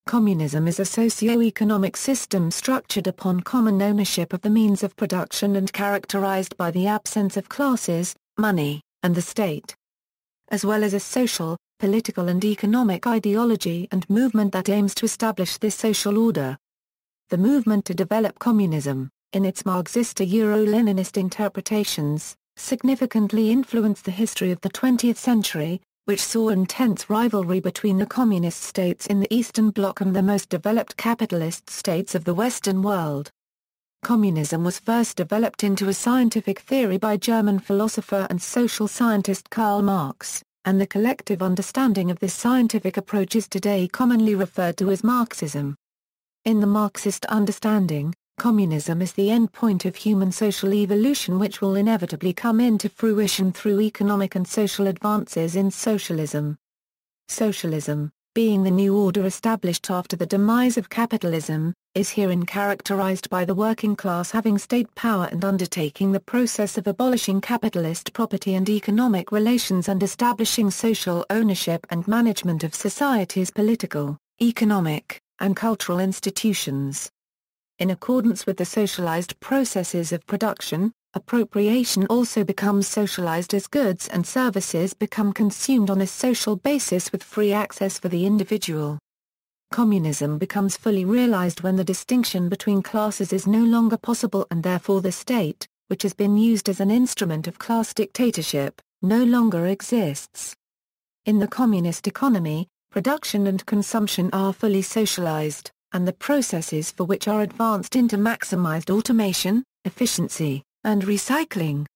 Communism is a socio-economic system structured upon common ownership of the means of production and characterized by the absence of classes, money, and the state, as well as a social, political and economic ideology and movement that aims to establish this social order. The movement to develop communism, in its Marxist-Leninist interpretations, significantly influenced the history of the 20th century, which saw intense rivalry between the communist states in the Eastern Bloc and the most developed capitalist states of the Western world. Communism was first developed into a scientific theory by German philosopher and social scientist Karl Marx, and the collective understanding of this scientific approach is today commonly referred to as Marxism. In the Marxist understanding, communism is the endpoint of human social evolution which will inevitably come into fruition through economic and social advances in socialism. Socialism, being the new order established after the demise of capitalism, is herein characterized by the working class having state power and undertaking the process of abolishing capitalist property and economic relations and establishing social ownership and management of society's political, economic, and cultural institutions. In accordance with the socialized processes of production, appropriation also becomes socialized as goods and services become consumed on a social basis with free access for the individual. Communism becomes fully realized when the distinction between classes is no longer possible and therefore the state, which has been used as an instrument of class dictatorship, no longer exists. In the communist economy, production and consumption are fully socialized, and the processes for which are advanced into maximized automation, efficiency, and recycling.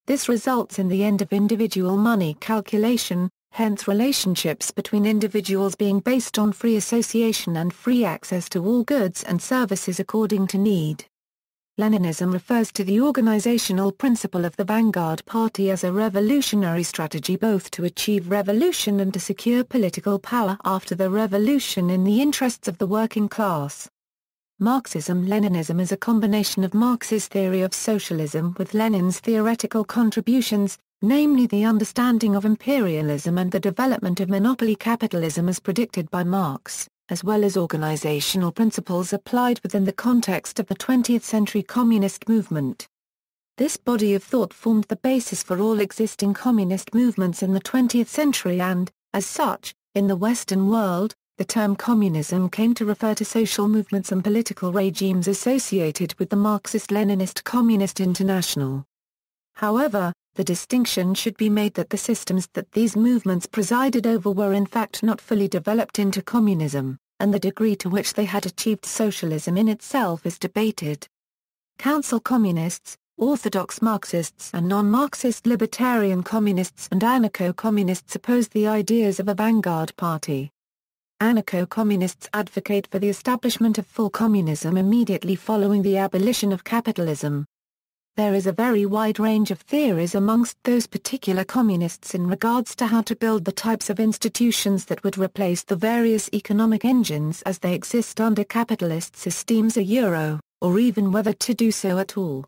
This results in the end of individual money calculation, hence relationships between individuals being based on free association and free access to all goods and services according to need. Leninism refers to the organizational principle of the vanguard party as a revolutionary strategy both to achieve revolution and to secure political power after the revolution in the interests of the working class. Marxism-Leninism is a combination of Marx's theory of socialism with Lenin's theoretical contributions, namely the understanding of imperialism and the development of monopoly capitalism as predicted by Marx, as well as organizational principles applied within the context of the 20th century communist movement. This body of thought formed the basis for all existing communist movements in the 20th century and, as such, in the Western world, the term communism came to refer to social movements and political regimes associated with the Marxist-Leninist Communist International. However, the distinction should be made that the systems that these movements presided over were in fact not fully developed into communism, and the degree to which they had achieved socialism in itself is debated. Council communists, orthodox Marxists and non-Marxist libertarian communists and anarcho-communists oppose the ideas of a vanguard party. Anarcho-communists advocate for the establishment of full communism immediately following the abolition of capitalism. There is a very wide range of theories amongst those particular communists in regards to how to build the types of institutions that would replace the various economic engines as they exist under capitalist systems or even whether to do so at all.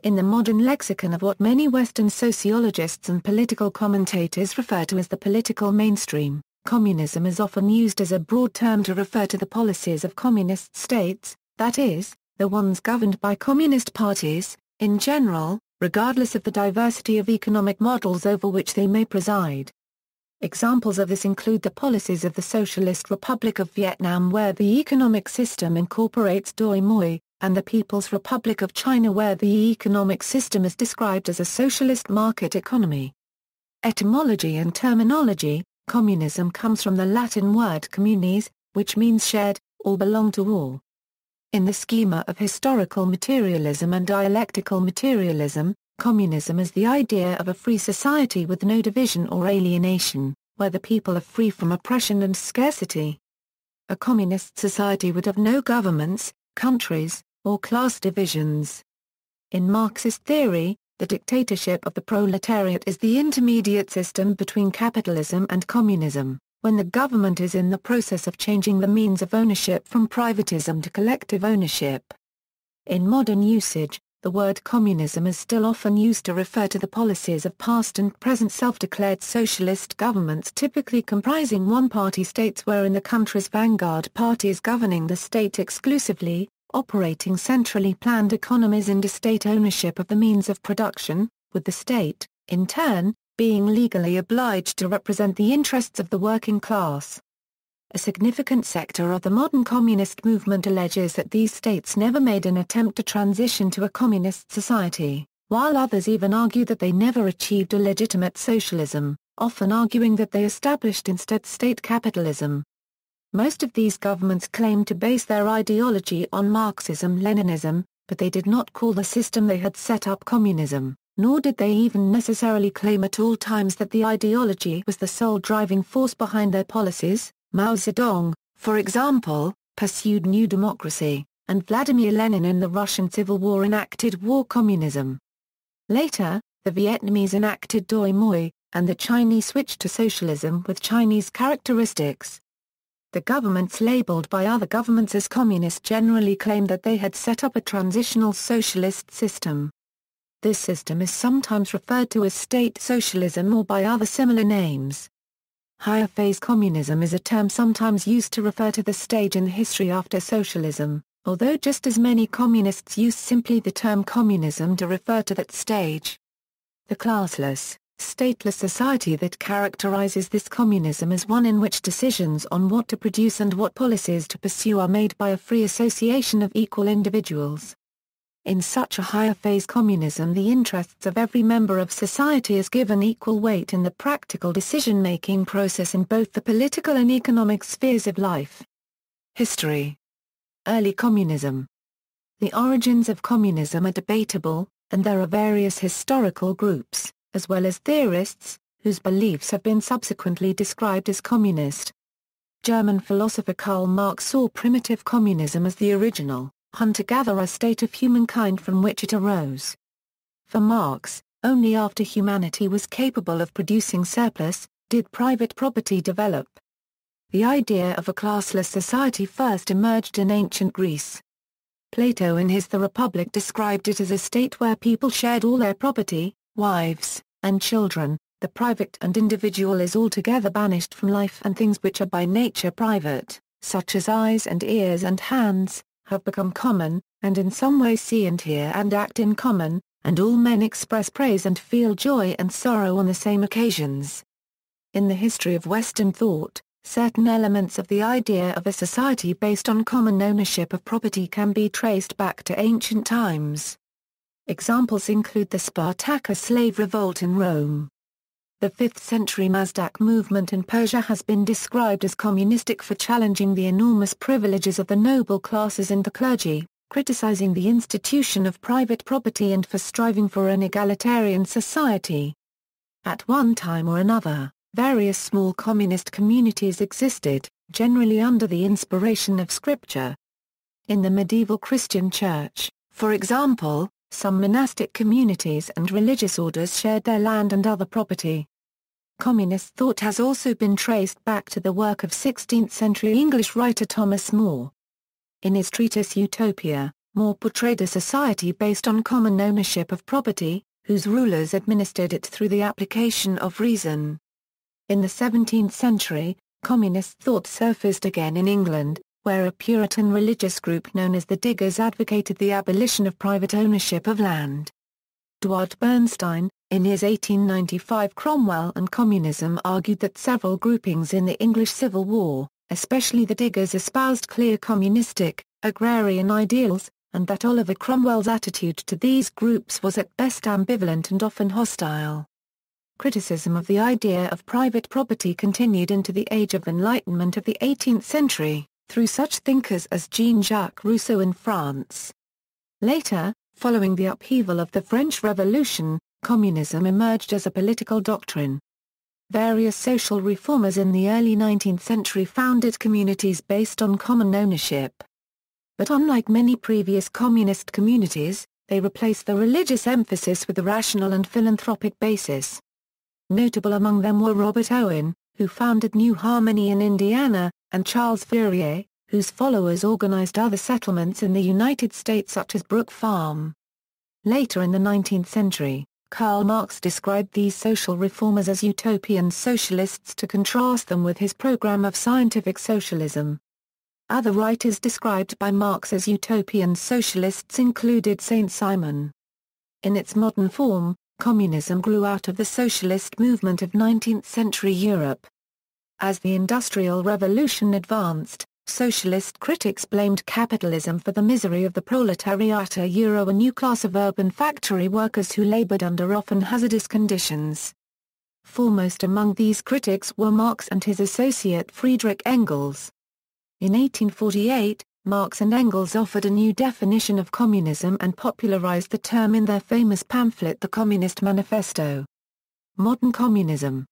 In the modern lexicon of what many Western sociologists and political commentators refer to as the political mainstream, communism is often used as a broad term to refer to the policies of communist states, that is, the ones governed by communist parties, in general, regardless of the diversity of economic models over which they may preside. Examples of this include the policies of the Socialist Republic of Vietnam where the economic system incorporates doi moi, and the People's Republic of China where the economic system is described as a socialist market economy. Etymology and terminology. Communism comes from the Latin word communis, which means shared, or belong to all. In the schema of historical materialism and dialectical materialism, communism is the idea of a free society with no division or alienation, where the people are free from oppression and scarcity. A communist society would have no governments, countries, or class divisions. In Marxist theory, the dictatorship of the proletariat is the intermediate system between capitalism and communism, when the government is in the process of changing the means of ownership from privatism to collective ownership. In modern usage, The word communism is still often used to refer to the policies of past and present self-declared socialist governments, typically comprising one-party states wherein the country's vanguard party is governing the state exclusively, operating centrally planned economies under state ownership of the means of production, with the state, in turn, being legally obliged to represent the interests of the working class. A significant sector of the modern communist movement alleges that these states never made an attempt to transition to a communist society, while others even argue that they never achieved a legitimate socialism, often arguing that they established instead state capitalism. Most of these governments claim to base their ideology on Marxism-Leninism, but they did not call the system they had set up communism, nor did they even necessarily claim at all times that the ideology was the sole driving force behind their policies. Mao Zedong, for example, pursued New Democracy, and Vladimir Lenin in the Russian Civil War enacted war communism. Later, the Vietnamese enacted Doi Moi, and the Chinese switched to socialism with Chinese characteristics. The governments labeled by other governments as communist generally claim that they had set up a transitional socialist system. This system is sometimes referred to as state socialism or by other similar names. Higher phase communism is a term sometimes used to refer to the stage in history after socialism, although just as many communists use simply the term communism to refer to that stage. The classless, stateless society that characterizes this communism is one in which decisions on what to produce and what policies to pursue are made by a free association of equal individuals. In such a higher phase communism, the interests of every member of society is given equal weight in the practical decision-making process in both the political and economic spheres of life. History. Early communism. The origins of communism are debatable, and there are various historical groups, as well as theorists, whose beliefs have been subsequently described as communist. German philosopher Karl Marx saw primitive communism as the original, hunter-gatherer state of humankind from which it arose. For Marx, only after humanity was capable of producing surplus, did private property develop. The idea of a classless society first emerged in ancient Greece. Plato in his The Republic described it as a state where people shared all their property, wives, and children. The private and individual is altogether banished from life, and things which are by nature private, such as eyes and ears and hands, have become common, and in some way see and hear and act in common, and all men express praise and feel joy and sorrow on the same occasions. In the history of Western thought, certain elements of the idea of a society based on common ownership of property can be traced back to ancient times. Examples include the Spartacus slave revolt in Rome. The 5th century Mazdak movement in Persia has been described as communistic for challenging the enormous privileges of the noble classes and the clergy, criticizing the institution of private property and for striving for an egalitarian society. At one time or another, various small communist communities existed, generally under the inspiration of scripture. In the medieval Christian Church, for example, some monastic communities and religious orders shared their land and other property. Communist thought has also been traced back to the work of 16th-century English writer Thomas More. In his treatise Utopia, More portrayed a society based on common ownership of property, whose rulers administered it through the application of reason. In the 17th century, communist thought surfaced again in England, where a Puritan religious group known as the Diggers advocated the abolition of private ownership of land. Edward Bernstein, in his 1895 Cromwell and Communism, argued that several groupings in the English Civil War, especially the Diggers, espoused clear communistic, agrarian ideals, and that Oliver Cromwell's attitude to these groups was at best ambivalent and often hostile. Criticism of the idea of private property continued into the Age of Enlightenment of the 18th century, through such thinkers as Jean-Jacques Rousseau in France. Later, following the upheaval of the French Revolution, communism emerged as a political doctrine. Various social reformers in the early 19th century founded communities based on common ownership. But unlike many previous communist communities, they replaced the religious emphasis with a rational and philanthropic basis. Notable among them were Robert Owen, who founded New Harmony in Indiana, and Charles Fourier, whose followers organized other settlements in the United States such as Brook Farm. Later in the 19th century, Karl Marx described these social reformers as utopian socialists to contrast them with his program of scientific socialism. Other writers described by Marx as utopian socialists included Saint-Simon. In its modern form, communism grew out of the socialist movement of 19th-century Europe. As the Industrial Revolution advanced, socialist critics blamed capitalism for the misery of the proletariat, a new class of urban factory workers who labored under often hazardous conditions. Foremost among these critics were Marx and his associate Friedrich Engels. In 1848, Marx and Engels offered a new definition of communism and popularized the term in their famous pamphlet The Communist Manifesto. Modern communism.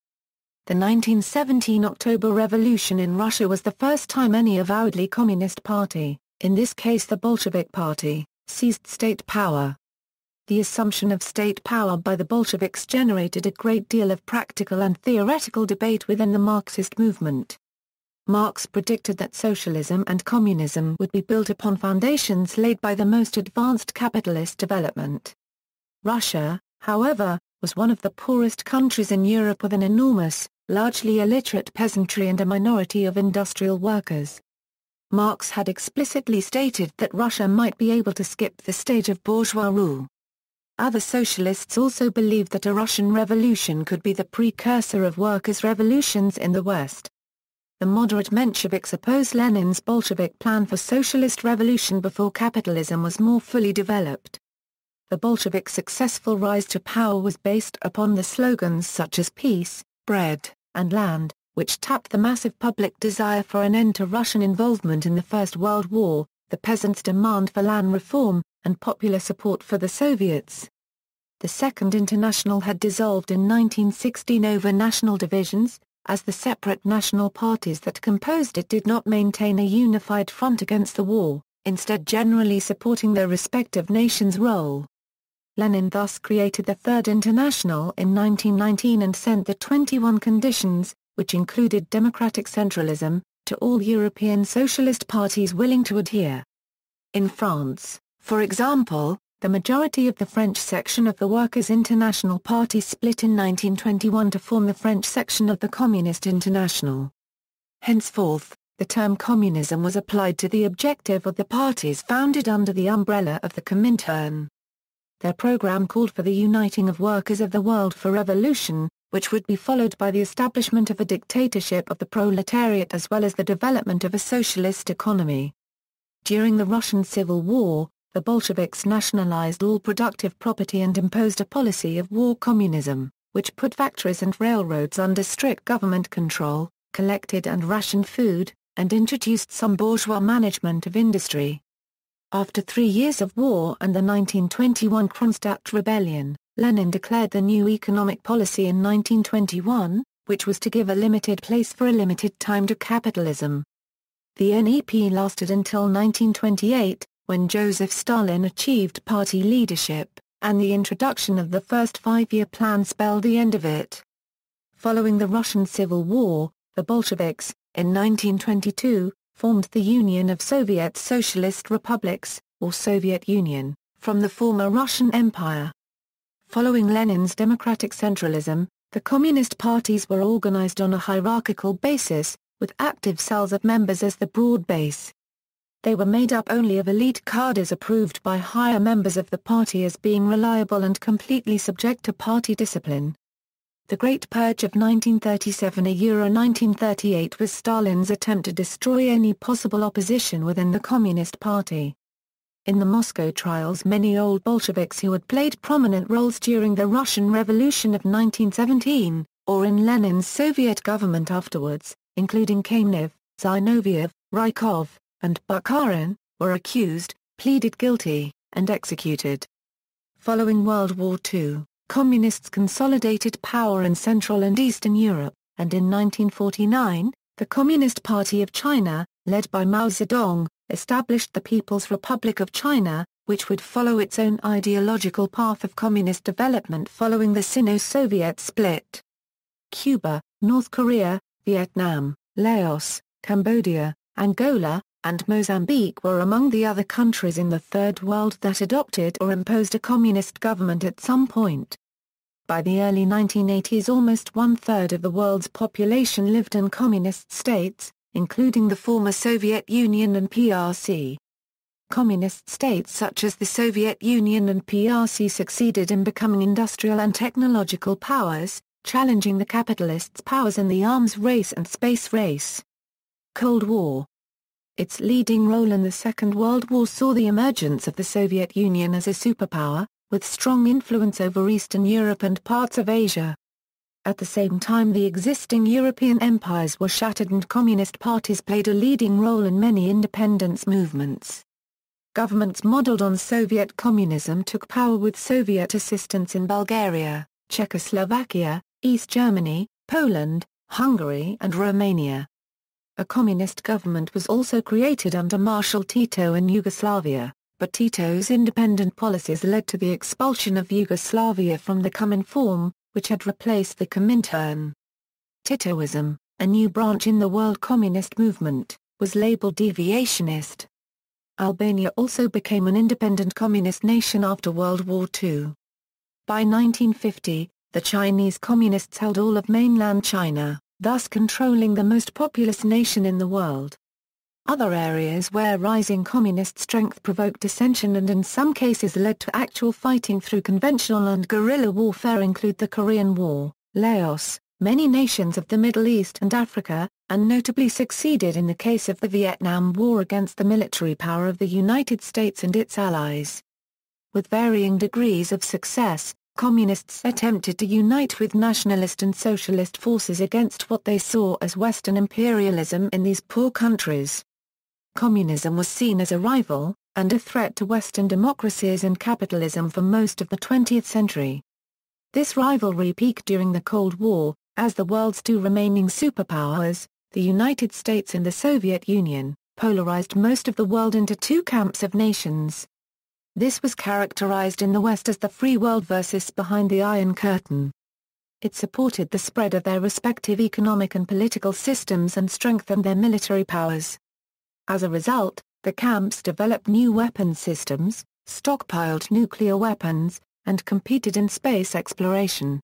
The 1917 October Revolution in Russia was the first time any avowedly communist party, in this case the Bolshevik Party, seized state power. The assumption of state power by the Bolsheviks generated a great deal of practical and theoretical debate within the Marxist movement. Marx predicted that socialism and communism would be built upon foundations laid by the most advanced capitalist development. Russia, however, was one of the poorest countries in Europe with an enormous, largely illiterate peasantry and a minority of industrial workers. Marx had explicitly stated that Russia might be able to skip the stage of bourgeois rule. Other socialists also believed that a Russian revolution could be the precursor of workers' revolutions in the West. The moderate Mensheviks opposed Lenin's Bolshevik plan for socialist revolution before capitalism was more fully developed. The Bolsheviks' successful rise to power was based upon the slogans such as peace, bread, and land, which tapped the massive public desire for an end to Russian involvement in the First World War, the peasants' demand for land reform, and popular support for the Soviets. The Second International had dissolved in 1916 over national divisions, as the separate national parties that composed it did not maintain a unified front against the war, instead generally supporting their respective nations' role. Lenin thus created the Third International in 1919 and sent the 21 conditions, which included democratic centralism, to all European socialist parties willing to adhere. In France, for example, the majority of the French section of the Workers' International Party split in 1921 to form the French section of the Communist International. Henceforth, the term communism was applied to the objective of the parties founded under the umbrella of the Comintern. Their program called for the uniting of workers of the world for revolution, which would be followed by the establishment of a dictatorship of the proletariat as well as the development of a socialist economy. During the Russian Civil War, the Bolsheviks nationalized all productive property and imposed a policy of war communism, which put factories and railroads under strict government control, collected and rationed food, and introduced some bourgeois management of industry. After 3 years of war and the 1921 Kronstadt Rebellion, Lenin declared the new economic policy in 1921, which was to give a limited place for a limited time to capitalism. The NEP lasted until 1928, when Joseph Stalin achieved party leadership, and the introduction of the first 5-year plan spelled the end of it. Following the Russian Civil War, the Bolsheviks, in 1922, formed the Union of Soviet Socialist Republics, or Soviet Union, from the former Russian Empire. Following Lenin's democratic centralism, the communist parties were organized on a hierarchical basis, with active cells of members as the broad base. They were made up only of elite cadres approved by higher members of the party as being reliable and completely subject to party discipline. The Great Purge of 1937–1938 was Stalin's attempt to destroy any possible opposition within the Communist Party. In the Moscow trials, many old Bolsheviks who had played prominent roles during the Russian Revolution of 1917, or in Lenin's Soviet government afterwards, including Kamenev, Zinoviev, Rykov, and Bukharin, were accused, pleaded guilty, and executed. Following World War II, Communists consolidated power in Central and Eastern Europe, and in 1949, the Communist Party of China, led by Mao Zedong, established the People's Republic of China, which would follow its own ideological path of communist development following the Sino-Soviet split. Cuba, North Korea, Vietnam, Laos, Cambodia, Angola, and Mozambique were among the other countries in the Third World that adopted or imposed a communist government at some point. By the early 1980s, almost one-third of the world's population lived in communist states, including the former Soviet Union and PRC. Communist states such as the Soviet Union and PRC succeeded in becoming industrial and technological powers, challenging the capitalists' powers in the arms race and space race. Cold War. Its leading role in the Second World War saw the emergence of the Soviet Union as a superpower, with strong influence over Eastern Europe and parts of Asia. At the same time, the existing European empires were shattered and communist parties played a leading role in many independence movements. Governments modeled on Soviet communism took power with Soviet assistance in Bulgaria, Czechoslovakia, East Germany, Poland, Hungary and Romania. A communist government was also created under Marshal Tito in Yugoslavia, but Tito's independent policies led to the expulsion of Yugoslavia from the Cominform, which had replaced the Comintern. Titoism, a new branch in the world communist movement, was labeled deviationist. Albania also became an independent communist nation after World War II. By 1950, the Chinese communists held all of mainland China, thus controlling the most populous nation in the world. Other areas where rising communist strength provoked dissension and in some cases led to actual fighting through conventional and guerrilla warfare include the Korean War, Laos, many nations of the Middle East and Africa, and notably succeeded in the case of the Vietnam War against the military power of the United States and its allies. With varying degrees of success, communists attempted to unite with nationalist and socialist forces against what they saw as Western imperialism in these poor countries. Communism was seen as a rival, and a threat to Western democracies and capitalism for most of the 20th century. This rivalry peaked during the Cold War, as the world's two remaining superpowers, the United States and the Soviet Union, polarized most of the world into two camps of nations. This was characterized in the West as the free world versus behind the Iron Curtain. It supported the spread of their respective economic and political systems and strengthened their military powers. As a result, the camps developed new weapons systems, stockpiled nuclear weapons, and competed in space exploration.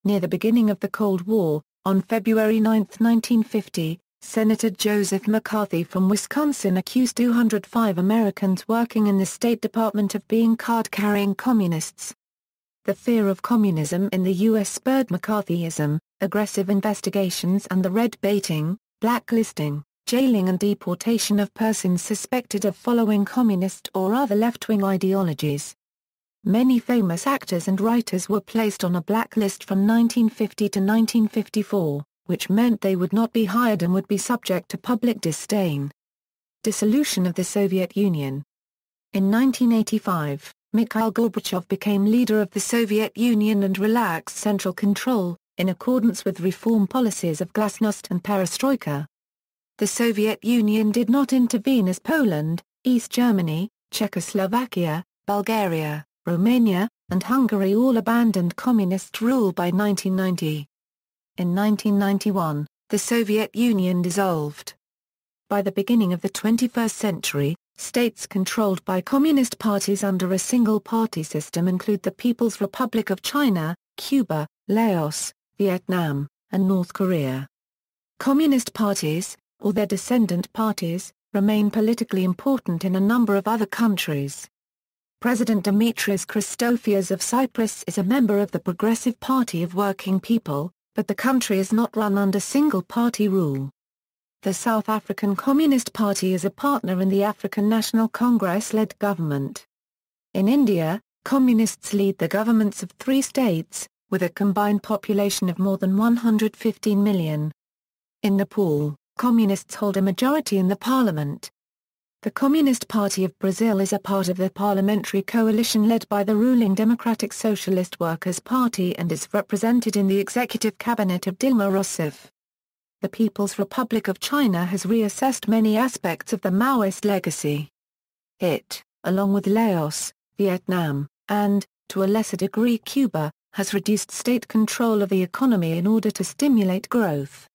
Near the beginning of the Cold War, on February 9, 1950, Senator Joseph McCarthy from Wisconsin accused 205 Americans working in the State Department of being card-carrying communists. The fear of communism in the U.S. spurred McCarthyism, aggressive investigations and the red baiting, blacklisting, jailing and deportation of persons suspected of following communist or other left-wing ideologies. Many famous actors and writers were placed on a blacklist from 1950 to 1954, which meant they would not be hired and would be subject to public disdain. Dissolution of the Soviet Union. In 1985, Mikhail Gorbachev became leader of the Soviet Union and relaxed central control, in accordance with reform policies of glasnost and perestroika. The Soviet Union did not intervene as Poland, East Germany, Czechoslovakia, Bulgaria, Romania, and Hungary all abandoned communist rule by 1990. In 1991, the Soviet Union dissolved. By the beginning of the 21st century, states controlled by communist parties under a single-party system include the People's Republic of China, Cuba, Laos, Vietnam, and North Korea. Communist parties, or their descendant parties, remain politically important in a number of other countries. President Dimitris Christofias of Cyprus is a member of the Progressive Party of Working People, but the country is not run under single-party rule. The South African Communist Party is a partner in the African National Congress-led government. In India, communists lead the governments of 3 states, with a combined population of more than 115 million. In Nepal, communists hold a majority in the parliament. The Communist Party of Brazil is a part of the parliamentary coalition led by the ruling Democratic Socialist Workers' Party and is represented in the executive cabinet of Dilma Rousseff. The People's Republic of China has reassessed many aspects of the Maoist legacy. It, along with Laos, Vietnam, and, to a lesser degree Cuba, has reduced state control of the economy in order to stimulate growth.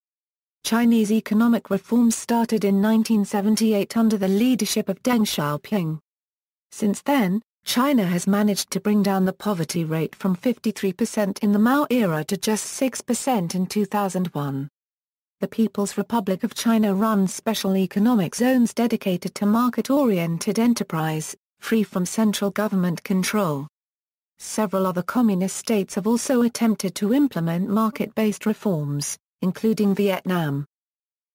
Chinese economic reforms started in 1978 under the leadership of Deng Xiaoping. Since then, China has managed to bring down the poverty rate from 53% in the Mao era to just 6% in 2001. The People's Republic of China runs special economic zones dedicated to market-oriented enterprise, free from central government control. Several other communist states have also attempted to implement market-based reforms, including Vietnam.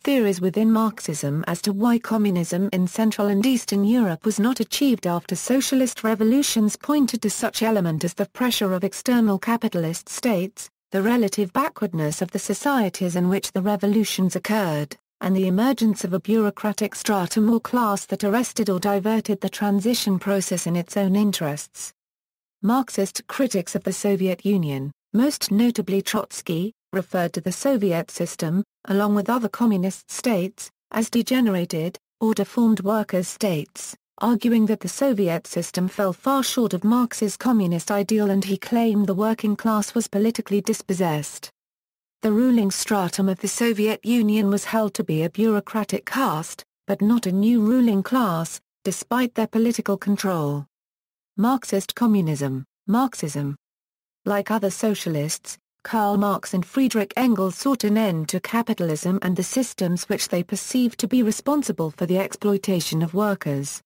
Theories within Marxism as to why communism in Central and Eastern Europe was not achieved after socialist revolutions pointed to such elements as the pressure of external capitalist states, the relative backwardness of the societies in which the revolutions occurred, and the emergence of a bureaucratic stratum or class that arrested or diverted the transition process in its own interests. Marxist critics of the Soviet Union, most notably Trotsky, referred to the Soviet system, along with other communist states, as degenerated, or deformed workers' states, arguing that the Soviet system fell far short of Marx's communist ideal, and he claimed the working class was politically dispossessed. The ruling stratum of the Soviet Union was held to be a bureaucratic caste, but not a new ruling class, despite their political control. Marxist Communism, Marxism. Like other socialists, Karl Marx and Friedrich Engels sought an end to capitalism and the systems which they perceived to be responsible for the exploitation of workers.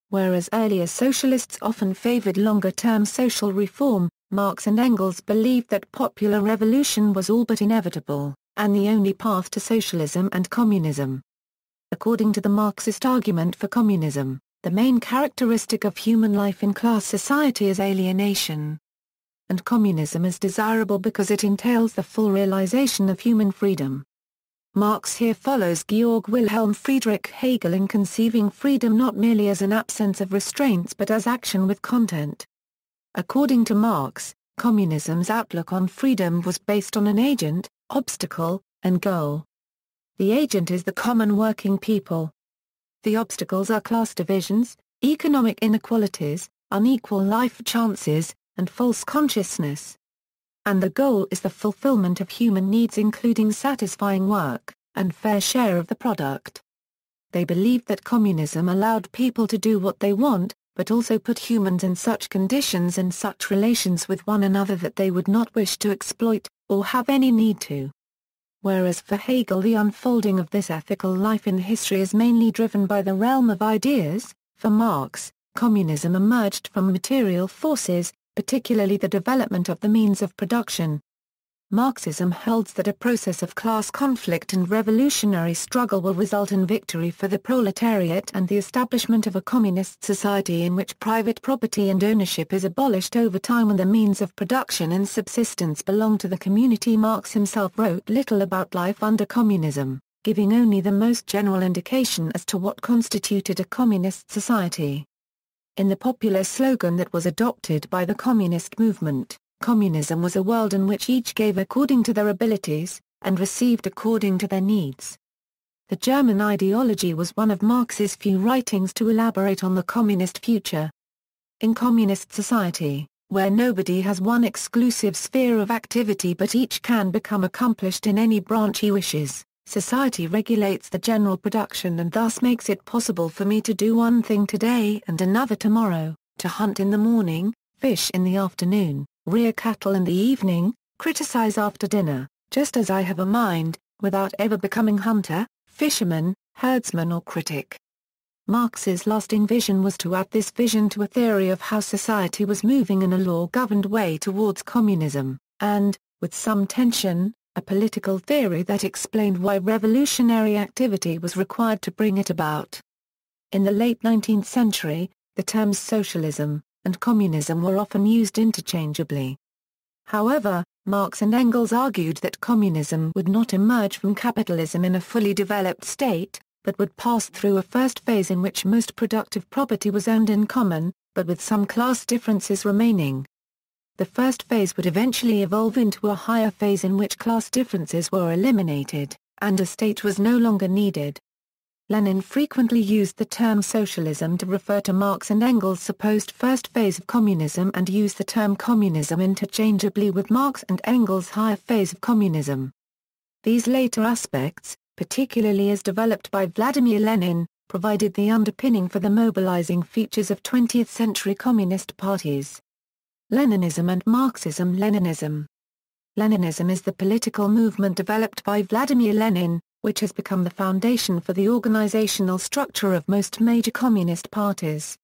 Whereas earlier socialists often favored longer-term social reform, Marx and Engels believed that popular revolution was all but inevitable, and the only path to socialism and communism. According to the Marxist argument for communism, the main characteristic of human life in class society is alienation. And communism is desirable because it entails the full realization of human freedom. Marx here follows Georg Wilhelm Friedrich Hegel in conceiving freedom not merely as an absence of restraints but as action with content. According to Marx, communism's outlook on freedom was based on an agent, obstacle, and goal. The agent is the common working people. The obstacles are class divisions, economic inequalities, unequal life chances, and false consciousness. And the goal is the fulfillment of human needs, including satisfying work, and fair share of the product. They believed that communism allowed people to do what they want, but also put humans in such conditions and such relations with one another that they would not wish to exploit, or have any need to. Whereas for Hegel the unfolding of this ethical life in history is mainly driven by the realm of ideas, for Marx, communism emerged from material forces, particularly the development of the means of production. Marxism holds that a process of class conflict and revolutionary struggle will result in victory for the proletariat and the establishment of a communist society in which private property and ownership is abolished over time and the means of production and subsistence belong to the community. Marx himself wrote little about life under communism, giving only the most general indication as to what constituted a communist society. In the popular slogan that was adopted by the communist movement, communism was a world in which each gave according to their abilities, and received according to their needs. The German ideology was one of Marx's few writings to elaborate on the communist future. In communist society, where nobody has one exclusive sphere of activity but each can become accomplished in any branch he wishes, society regulates the general production and thus makes it possible for me to do one thing today and another tomorrow, to hunt in the morning, fish in the afternoon, rear cattle in the evening, criticize after dinner, just as I have a mind, without ever becoming hunter, fisherman, herdsman or critic. Marx's lasting vision was to add this vision to a theory of how society was moving in a law-governed way towards communism, and, with some tension, a political theory that explained why revolutionary activity was required to bring it about. In the late 19th century, the terms socialism and communism were often used interchangeably. However, Marx and Engels argued that communism would not emerge from capitalism in a fully developed state, but would pass through a first phase in which most productive property was owned in common, but with some class differences remaining. The first phase would eventually evolve into a higher phase in which class differences were eliminated, and a state was no longer needed. Lenin frequently used the term socialism to refer to Marx and Engels' supposed first phase of communism and used the term communism interchangeably with Marx and Engels' higher phase of communism. These later aspects, particularly as developed by Vladimir Lenin, provided the underpinning for the mobilizing features of 20th-century communist parties. Leninism and Marxism-Leninism. Leninism is the political movement developed by Vladimir Lenin, which has become the foundation for the organizational structure of most major communist parties.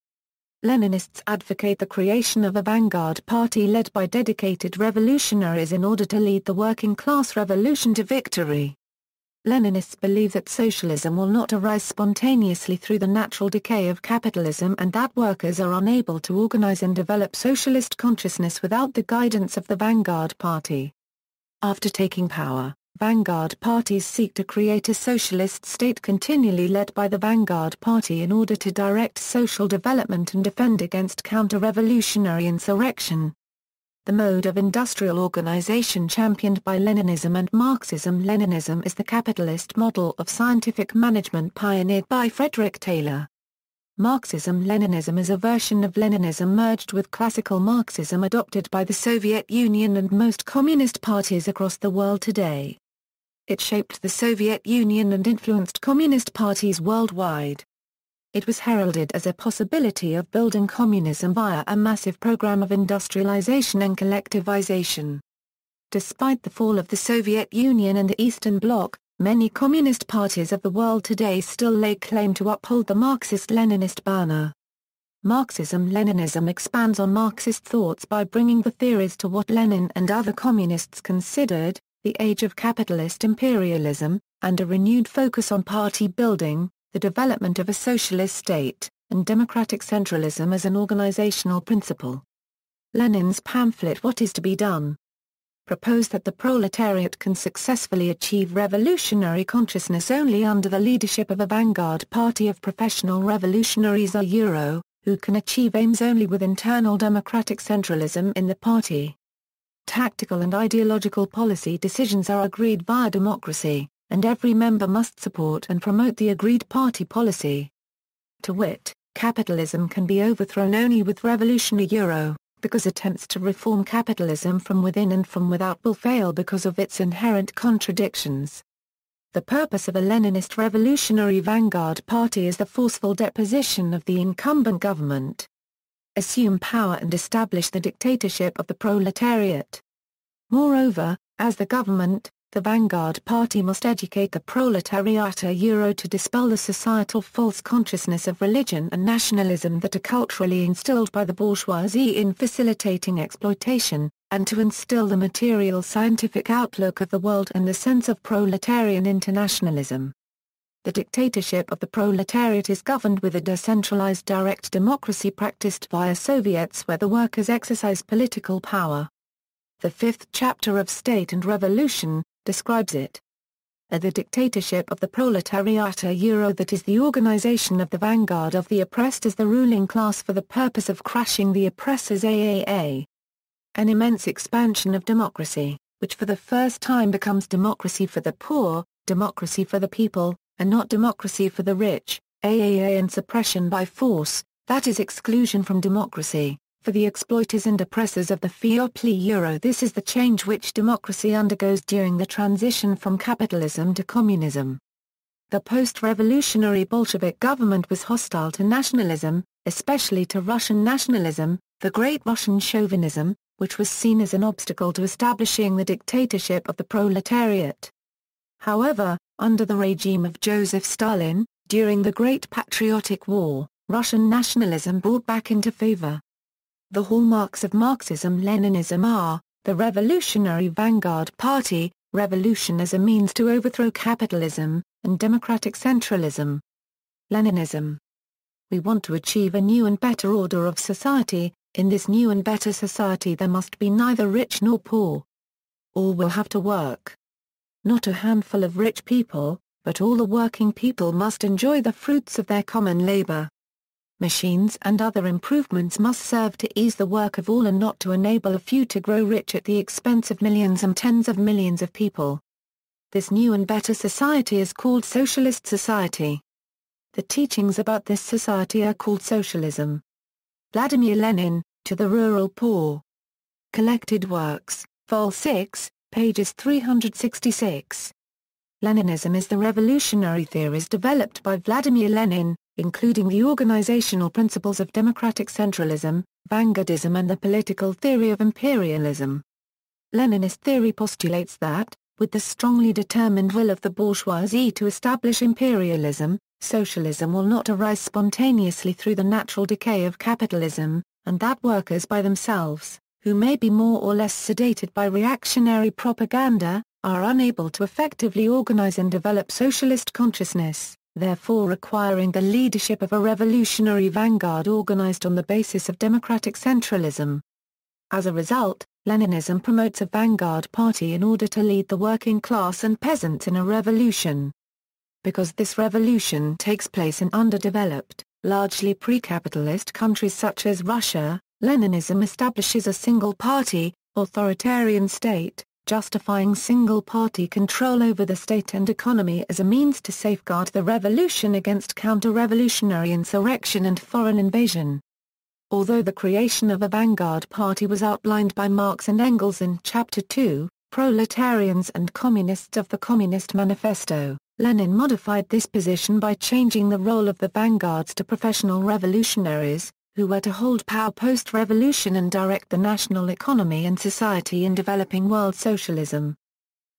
Leninists advocate the creation of a vanguard party led by dedicated revolutionaries in order to lead the working-class revolution to victory. Leninists believe that socialism will not arise spontaneously through the natural decay of capitalism and that workers are unable to organize and develop socialist consciousness without the guidance of the vanguard party. After taking power, vanguard parties seek to create a socialist state continually led by the vanguard party in order to direct social development and defend against counter-revolutionary insurrection. The mode of industrial organization championed by Leninism and Marxism-Leninism is the capitalist model of scientific management pioneered by Frederick Taylor. Marxism-Leninism is a version of Leninism merged with classical Marxism adopted by the Soviet Union and most communist parties across the world today. It shaped the Soviet Union and influenced communist parties worldwide. It was heralded as a possibility of building communism via a massive program of industrialization and collectivization. Despite the fall of the Soviet Union and the Eastern Bloc, many communist parties of the world today still lay claim to uphold the Marxist-Leninist banner. Marxism-Leninism expands on Marxist thoughts by bringing the theories to what Lenin and other communists considered the age of capitalist imperialism, and a renewed focus on party building, the development of a socialist state, and democratic centralism as an organizational principle. Lenin's pamphlet What is to be Done? Proposed that the proletariat can successfully achieve revolutionary consciousness only under the leadership of a vanguard party of professional revolutionaries who can achieve aims only with internal democratic centralism in the party. Tactical and ideological policy decisions are agreed via democracy, and every member must support and promote the agreed party policy. To wit, capitalism can be overthrown only with revolutionary because attempts to reform capitalism from within and from without will fail because of its inherent contradictions. The purpose of a Leninist revolutionary vanguard party is the forceful deposition of the incumbent government. Assume power and establish the dictatorship of the proletariat. Moreover, as the government, the vanguard party must educate the proletariat to dispel the societal false consciousness of religion and nationalism that are culturally instilled by the bourgeoisie in facilitating exploitation, and to instill the material scientific outlook of the world and the sense of proletarian internationalism. The dictatorship of the proletariat is governed with a decentralized direct democracy practiced via Soviets where the workers exercise political power. The fifth chapter of State and Revolution describes it. The dictatorship of the proletariat that is the organization of the vanguard of the oppressed as the ruling class for the purpose of crushing the oppressors. An immense expansion of democracy, which for the first time becomes democracy for the poor, democracy for the people, and not democracy for the rich, and suppression by force, that is exclusion from democracy, for the exploiters and oppressors of the Fiople. This is the change which democracy undergoes during the transition from capitalism to communism. The post-revolutionary Bolshevik government was hostile to nationalism, especially to Russian nationalism, the Great Russian Chauvinism, which was seen as an obstacle to establishing the dictatorship of the proletariat. However, under the regime of Joseph Stalin, during the Great Patriotic War, Russian nationalism brought back into favor. The hallmarks of Marxism-Leninism are, the revolutionary vanguard party, revolution as a means to overthrow capitalism, and democratic centralism. Leninism. We want to achieve a new and better order of society. In this new and better society there must be neither rich nor poor. All will have to work. Not a handful of rich people, but all the working people must enjoy the fruits of their common labor. Machines and other improvements must serve to ease the work of all and not to enable a few to grow rich at the expense of millions and tens of millions of people. This new and better society is called socialist society. The teachings about this society are called socialism. Vladimir Lenin, To the Rural Poor. Collected Works, Vol. 6, pages 366. Leninism is the revolutionary theories developed by Vladimir Lenin, including the organizational principles of democratic centralism, vanguardism and the political theory of imperialism. Leninist theory postulates that, with the strongly determined will of the bourgeoisie to establish imperialism, socialism will not arise spontaneously through the natural decay of capitalism, and that workers by themselves, who may be more or less sedated by reactionary propaganda, are unable to effectively organize and develop socialist consciousness, therefore requiring the leadership of a revolutionary vanguard organized on the basis of democratic centralism. As a result, Leninism promotes a vanguard party in order to lead the working class and peasants in a revolution. Because this revolution takes place in underdeveloped, largely pre-capitalist countries such as Russia, Leninism establishes a single-party, authoritarian state, justifying single-party control over the state and economy as a means to safeguard the revolution against counter-revolutionary insurrection and foreign invasion. Although the creation of a vanguard party was outlined by Marx and Engels in Chapter 2, Proletarians and Communists of the Communist Manifesto, Lenin modified this position by changing the role of the vanguards to professional revolutionaries, who were to hold power post-revolution and direct the national economy and society in developing world socialism.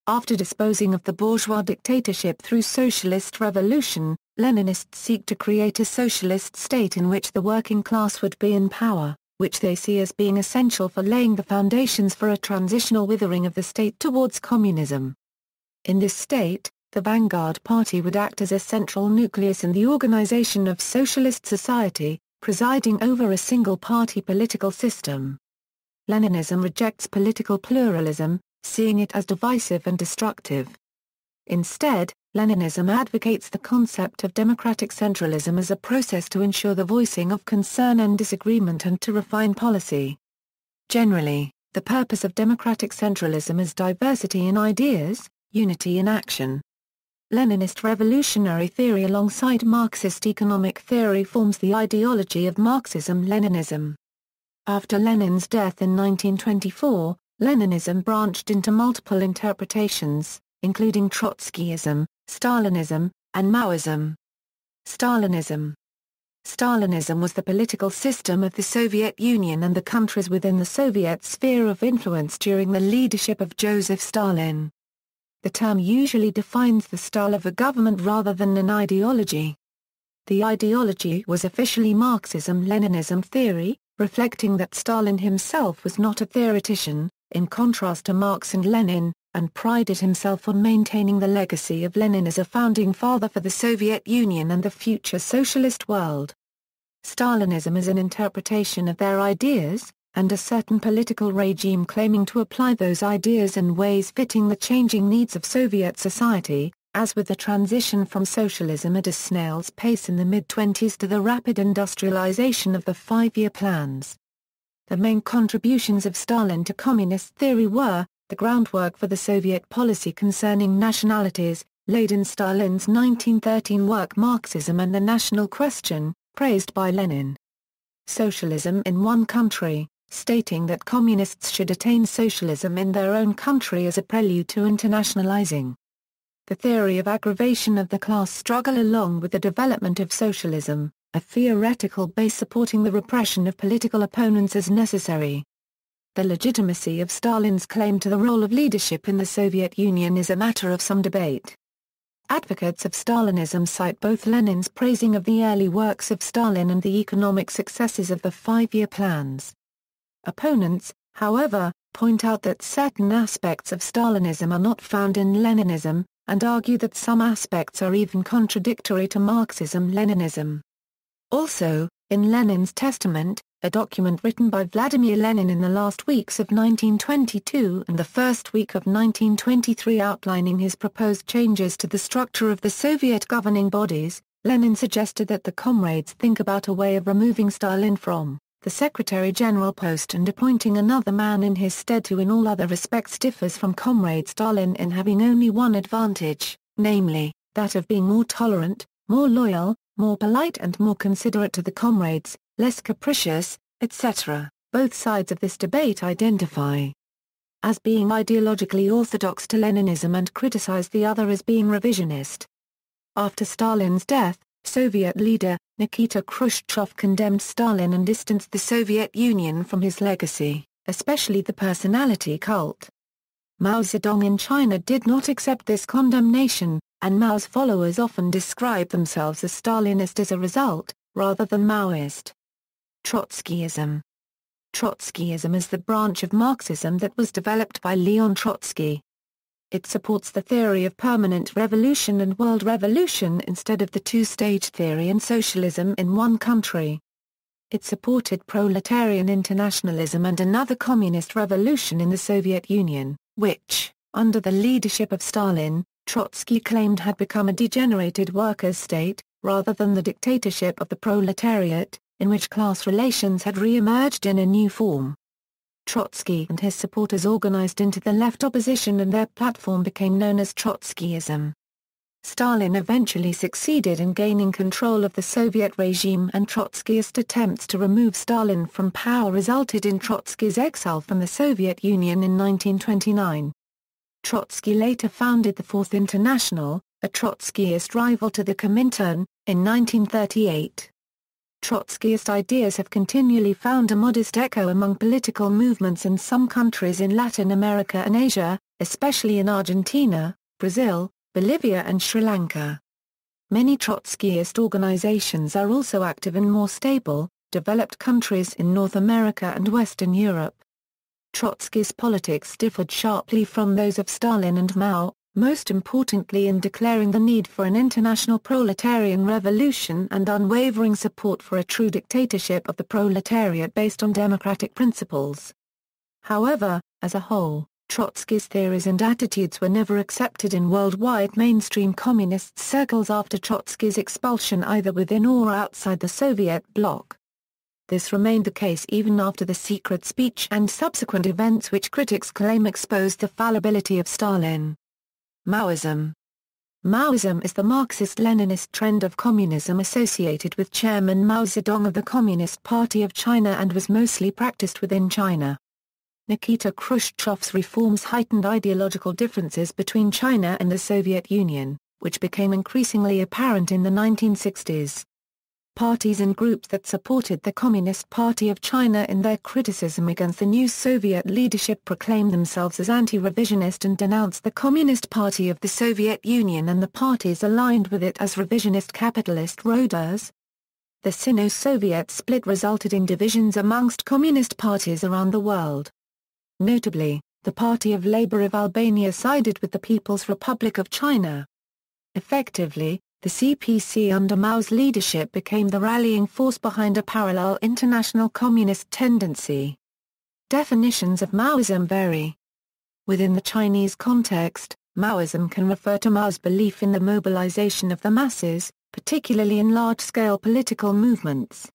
After disposing of the bourgeois dictatorship through socialist revolution, Leninists seek to create a socialist state in which the working class would be in power, which they see as being essential for laying the foundations for a transitional withering of the state towards communism. In this state, the vanguard party would act as a central nucleus in the organization of socialist society, presiding over a single-party political system. Leninism rejects political pluralism, seeing it as divisive and destructive. Instead, Leninism advocates the concept of democratic centralism as a process to ensure the voicing of concern and disagreement and to refine policy. Generally, the purpose of democratic centralism is diversity in ideas, unity in action. Leninist revolutionary theory alongside Marxist economic theory forms the ideology of Marxism-Leninism. After Lenin's death in 1924, Leninism branched into multiple interpretations, including Trotskyism, Stalinism, and Maoism. Stalinism. Stalinism was the political system of the Soviet Union and the countries within the Soviet sphere of influence during the leadership of Joseph Stalin. The term usually defines the style of a government rather than an ideology. The ideology was officially Marxism-Leninism theory, reflecting that Stalin himself was not a theoretician, in contrast to Marx and Lenin, and prided himself on maintaining the legacy of Lenin as a founding father for the Soviet Union and the future socialist world. Stalinism is an interpretation of their ideas, and a certain political regime claiming to apply those ideas in ways fitting the changing needs of Soviet society, as with the transition from socialism at a snail's pace in the mid-20s to the rapid industrialization of the five-year plans. The main contributions of Stalin to communist theory were, the groundwork for the Soviet policy concerning nationalities, laid in Stalin's 1913 work Marxism and the National Question, praised by Lenin. Socialism in one country, stating that communists should attain socialism in their own country as a prelude to internationalizing. The theory of aggravation of the class struggle along with the development of socialism, a theoretical base supporting the repression of political opponents as necessary. The legitimacy of Stalin's claim to the role of leadership in the Soviet Union is a matter of some debate. Advocates of Stalinism cite both Lenin's praising of the early works of Stalin and the economic successes of the five-year plans. Opponents, however, point out that certain aspects of Stalinism are not found in Leninism, and argue that some aspects are even contradictory to Marxism-Leninism. Also, in Lenin's Testament, a document written by Vladimir Lenin in the last weeks of 1922 and the first week of 1923 outlining his proposed changes to the structure of the Soviet governing bodies, Lenin suggested that the comrades think about a way of removing Stalin from the Secretary-General post and appointing another man in his stead who in all other respects differs from Comrade Stalin in having only one advantage, namely, that of being more tolerant, more loyal, more polite and more considerate to the comrades, less capricious, etc. Both sides of this debate identify as being ideologically orthodox to Leninism and criticized the other as being revisionist. After Stalin's death, Soviet leader Nikita Khrushchev condemned Stalin and distanced the Soviet Union from his legacy, especially the personality cult. Mao Zedong in China did not accept this condemnation, and Mao's followers often describe themselves as Stalinist as a result, rather than Maoist. Trotskyism. Trotskyism is the branch of Marxism that was developed by Leon Trotsky. It supports the theory of permanent revolution and world revolution instead of the two-stage theory and socialism in one country. It supported proletarian internationalism and another communist revolution in the Soviet Union, which, under the leadership of Stalin, Trotsky claimed had become a degenerated workers' state, rather than the dictatorship of the proletariat, in which class relations had re-emerged in a new form. Trotsky and his supporters organized into the left opposition and their platform became known as Trotskyism. Stalin eventually succeeded in gaining control of the Soviet regime, and Trotskyist attempts to remove Stalin from power resulted in Trotsky's exile from the Soviet Union in 1929. Trotsky later founded the Fourth International, a Trotskyist rival to the Comintern, in 1938. Trotskyist ideas have continually found a modest echo among political movements in some countries in Latin America and Asia, especially in Argentina, Brazil, Bolivia and Sri Lanka. Many Trotskyist organizations are also active in more stable, developed countries in North America and Western Europe. Trotsky's politics differed sharply from those of Stalin and Mao, most importantly in declaring the need for an international proletarian revolution and unwavering support for a true dictatorship of the proletariat based on democratic principles. However, as a whole, Trotsky's theories and attitudes were never accepted in worldwide mainstream communist circles after Trotsky's expulsion either within or outside the Soviet bloc. This remained the case even after the secret speech and subsequent events which critics claim exposed the fallibility of Stalin. Maoism. Maoism is the Marxist-Leninist trend of communism associated with Chairman Mao Zedong of the Communist Party of China and was mostly practiced within China. Nikita Khrushchev's reforms heightened ideological differences between China and the Soviet Union, which became increasingly apparent in the 1960s. Parties and groups that supported the Communist Party of China in their criticism against the new Soviet leadership proclaimed themselves as anti-revisionist and denounced the Communist Party of the Soviet Union and the parties aligned with it as revisionist capitalist roaders. The Sino-Soviet split resulted in divisions amongst communist parties around the world. Notably, the Party of Labour of Albania sided with the People's Republic of China. Effectively, the CPC under Mao's leadership became the rallying force behind a parallel international communist tendency. Definitions of Maoism vary. Within the Chinese context, Maoism can refer to Mao's belief in the mobilization of the masses, particularly in large-scale political movements.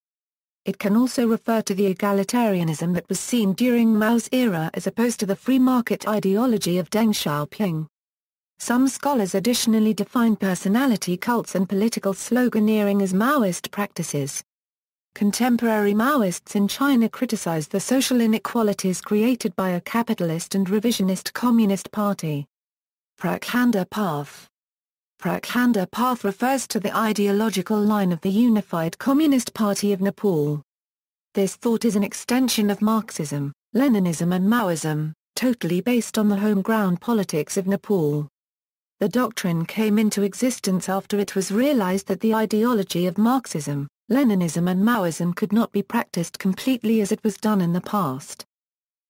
It can also refer to the egalitarianism that was seen during Mao's era as opposed to the free market ideology of Deng Xiaoping. Some scholars additionally define personality cults and political sloganeering as Maoist practices. Contemporary Maoists in China criticize the social inequalities created by a capitalist and revisionist communist party. Prachanda Path. Prachanda Path refers to the ideological line of the Unified Communist Party of Nepal. This thought is an extension of Marxism, Leninism and Maoism, totally based on the home ground politics of Nepal. The doctrine came into existence after it was realized that the ideology of Marxism, Leninism and Maoism could not be practiced completely as it was done in the past.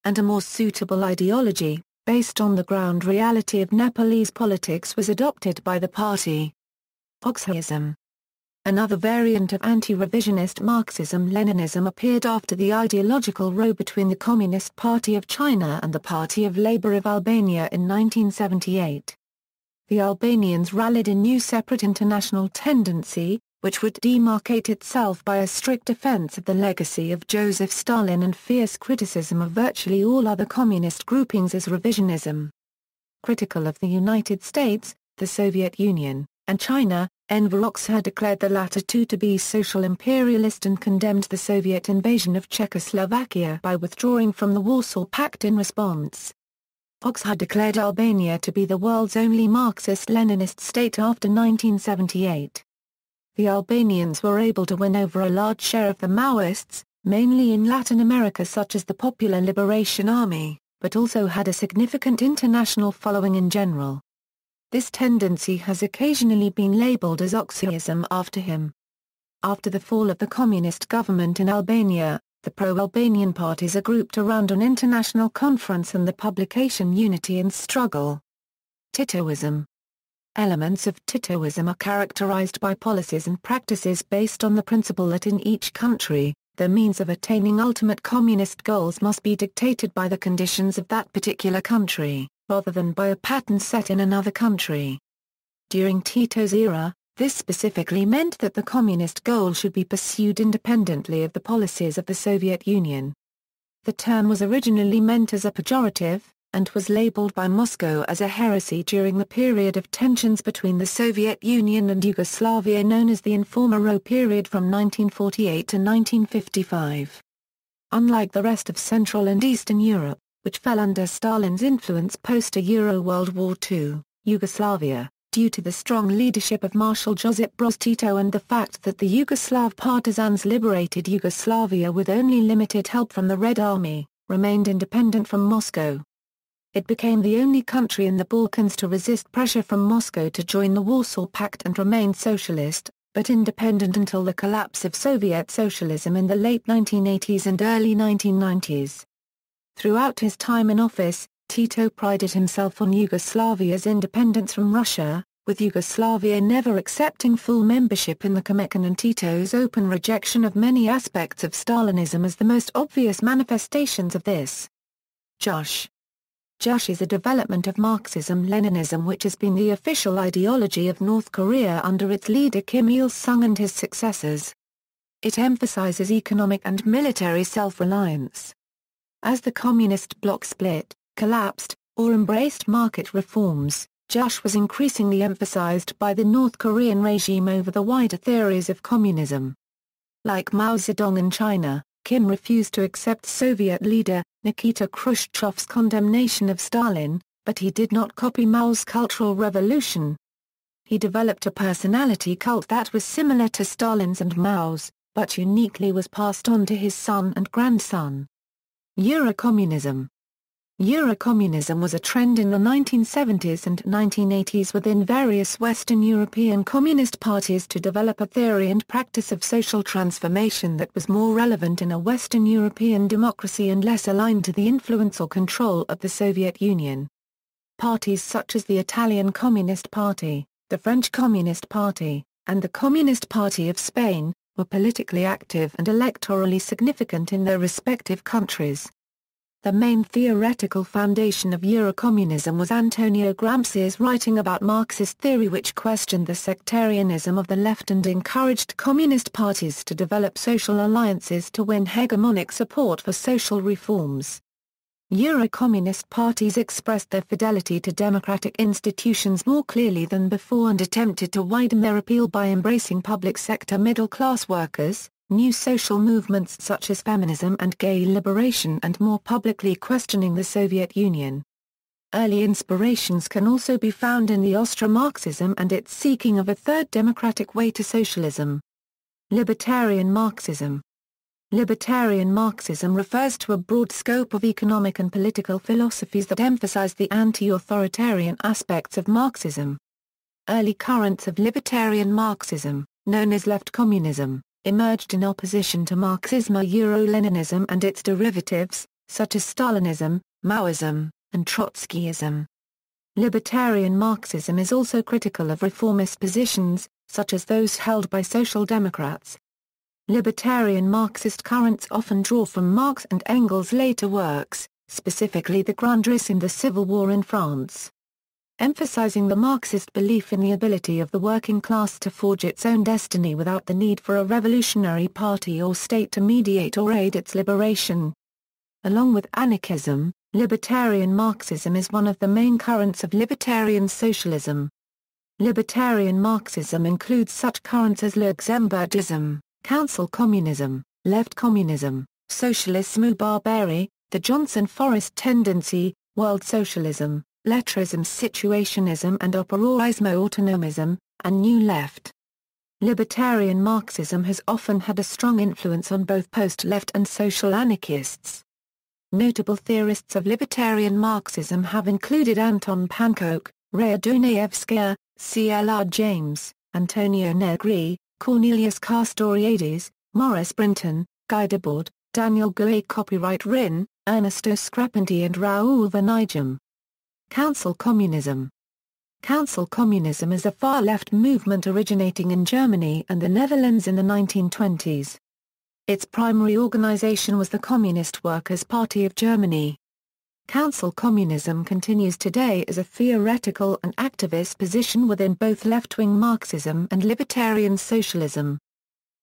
And a more suitable ideology, based on the ground reality of Nepalese politics was adopted by the party. Trotskyism. Another variant of anti-revisionist Marxism-Leninism appeared after the ideological row between the Communist Party of China and the Party of Labour of Albania in 1978. The Albanians rallied a new separate international tendency, which would demarcate itself by a strict defense of the legacy of Joseph Stalin and fierce criticism of virtually all other communist groupings as revisionism. Critical of the United States, the Soviet Union, and China, Enver Hoxha had declared the latter two to be social imperialist and condemned the Soviet invasion of Czechoslovakia by withdrawing from the Warsaw Pact in response. Oxford declared Albania to be the world's only Marxist-Leninist state after 1978. The Albanians were able to win over a large share of the Maoists, mainly in Latin America such as the Popular Liberation Army, but also had a significant international following in general. This tendency has occasionally been labeled as Oxyism after him. After the fall of the communist government in Albania, the pro-Albanian parties are grouped around an international conference and the publication Unity and Struggle. Titoism. Elements of Titoism are characterized by policies and practices based on the principle that in each country, the means of attaining ultimate communist goals must be dictated by the conditions of that particular country, rather than by a pattern set in another country. During Tito's era, this specifically meant that the communist goal should be pursued independently of the policies of the Soviet Union. The term was originally meant as a pejorative, and was labeled by Moscow as a heresy during the period of tensions between the Soviet Union and Yugoslavia known as the Informero period from 1948 to 1955. Unlike the rest of Central and Eastern Europe, which fell under Stalin's influence post-Euro World War II, Yugoslavia, due to the strong leadership of Marshal Josip Broz Tito and the fact that the Yugoslav partisans liberated Yugoslavia with only limited help from the Red Army, remained independent from Moscow. It became the only country in the Balkans to resist pressure from Moscow to join the Warsaw Pact and remain socialist, but independent until the collapse of Soviet socialism in the late 1980s and early 1990s. Throughout his time in office, Tito prided himself on Yugoslavia's independence from Russia, with Yugoslavia never accepting full membership in the Comecon and Tito's open rejection of many aspects of Stalinism as the most obvious manifestations of this. Juche. Juche is a development of Marxism-Leninism which has been the official ideology of North Korea under its leader Kim Il-sung and his successors. It emphasizes economic and military self-reliance. As the communist bloc split, collapsed, or embraced market reforms, Juche was increasingly emphasized by the North Korean regime over the wider theories of communism. Like Mao Zedong in China, Kim refused to accept Soviet leader Nikita Khrushchev's condemnation of Stalin, but he did not copy Mao's Cultural Revolution. He developed a personality cult that was similar to Stalin's and Mao's, but uniquely was passed on to his son and grandson. Eurocommunism. Eurocommunism was a trend in the 1970s and 1980s within various Western European communist parties to develop a theory and practice of social transformation that was more relevant in a Western European democracy and less aligned to the influence or control of the Soviet Union. Parties such as the Italian Communist Party, the French Communist Party, and the Communist Party of Spain, were politically active and electorally significant in their respective countries. The main theoretical foundation of Eurocommunism was Antonio Gramsci's writing about Marxist theory which questioned the sectarianism of the left and encouraged communist parties to develop social alliances to win hegemonic support for social reforms. Eurocommunist parties expressed their fidelity to democratic institutions more clearly than before and attempted to widen their appeal by embracing public sector middle-class workers, new social movements such as feminism and gay liberation and more publicly questioning the Soviet Union. Early inspirations can also be found in the Austro-Marxism and its seeking of a third democratic way to socialism. Libertarian Marxism. Libertarian Marxism refers to a broad scope of economic and political philosophies that emphasize the anti-authoritarian aspects of Marxism. Early currents of libertarian Marxism, known as left communism, emerged in opposition to Marxism-Leninism and its derivatives, such as Stalinism, Maoism, and Trotskyism. Libertarian Marxism is also critical of reformist positions, such as those held by Social Democrats. Libertarian Marxist currents often draw from Marx and Engels' later works, specifically the Grundrisse and the Civil War in France. Emphasizing the Marxist belief in the ability of the working class to forge its own destiny without the need for a revolutionary party or state to mediate or aid its liberation. Along with anarchism, libertarian Marxism is one of the main currents of libertarian socialism. Libertarian Marxism includes such currents as Luxemburgism, council communism, left communism, socialisme barbarie, the Johnson-Forrest tendency, World Socialism, Lettrism, Situationism and Operaismo, Autonomism, and New Left. Libertarian Marxism has often had a strong influence on both post-left and social anarchists. Notable theorists of libertarian Marxism have included Anton Pankow, Rhea Dunayevskaya, C.L.R. James, Antonio Negri, Cornelius Castoriadis, Maurice Brinton, Guy Debord, Daniel Gouet. Copyright Rin, Ernesto Scrapanti and Raoul Vanigem. Council Communism. Council Communism is a far-left movement originating in Germany and the Netherlands in the 1920s. Its primary organization was the Communist Workers' Party of Germany. Council Communism continues today as a theoretical and activist position within both left-wing Marxism and libertarian socialism.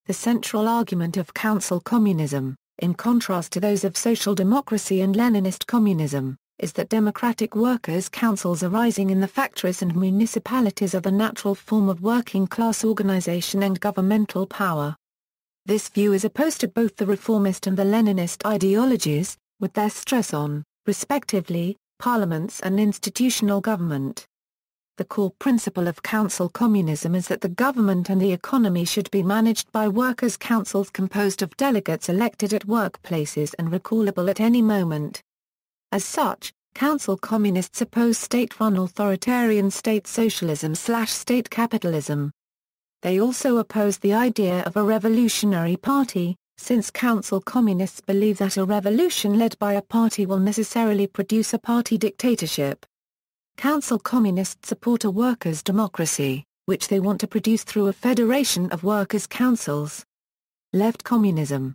The central argument of Council Communism, in contrast to those of social democracy and Leninist communism, is that democratic workers' councils arising in the factories and municipalities are the natural form of working-class organization and governmental power. This view is opposed to both the reformist and the Leninist ideologies, with their stress on, respectively, parliaments and institutional government. The core principle of council communism is that the government and the economy should be managed by workers' councils composed of delegates elected at workplaces and recallable at any moment. As such, council communists oppose state-run authoritarian state socialism/state capitalism. They also oppose the idea of a revolutionary party, since council communists believe that a revolution led by a party will necessarily produce a party dictatorship. Council communists support a workers' democracy, which they want to produce through a federation of workers' councils. Left communism.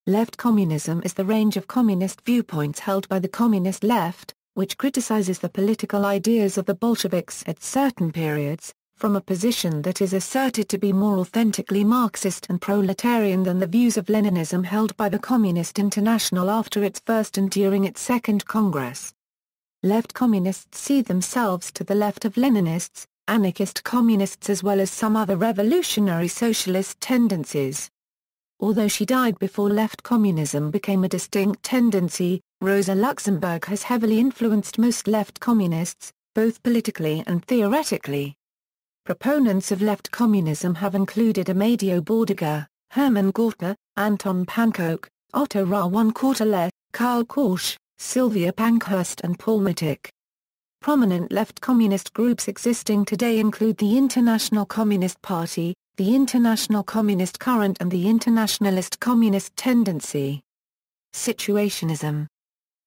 Left communism is the range of communist viewpoints held by the communist left, which criticizes the political ideas of the Bolsheviks at certain periods, from a position that is asserted to be more authentically Marxist and proletarian than the views of Leninism held by the Communist International after its first and during its second Congress. Left communists see themselves to the left of Leninists, anarchist communists as well as some other revolutionary socialist tendencies. Although she died before left communism became a distinct tendency, Rosa Luxemburg has heavily influenced most left communists, both politically and theoretically. Proponents of left communism have included Amadeo Bordiga, Hermann Gorka, Anton Pankow, Otto Rawan Kortele, Karl Korsch, Sylvia Pankhurst and Paul Mittick. Prominent left communist groups existing today include the International Communist Party, the International Communist Current and the Internationalist Communist Tendency. Situationism.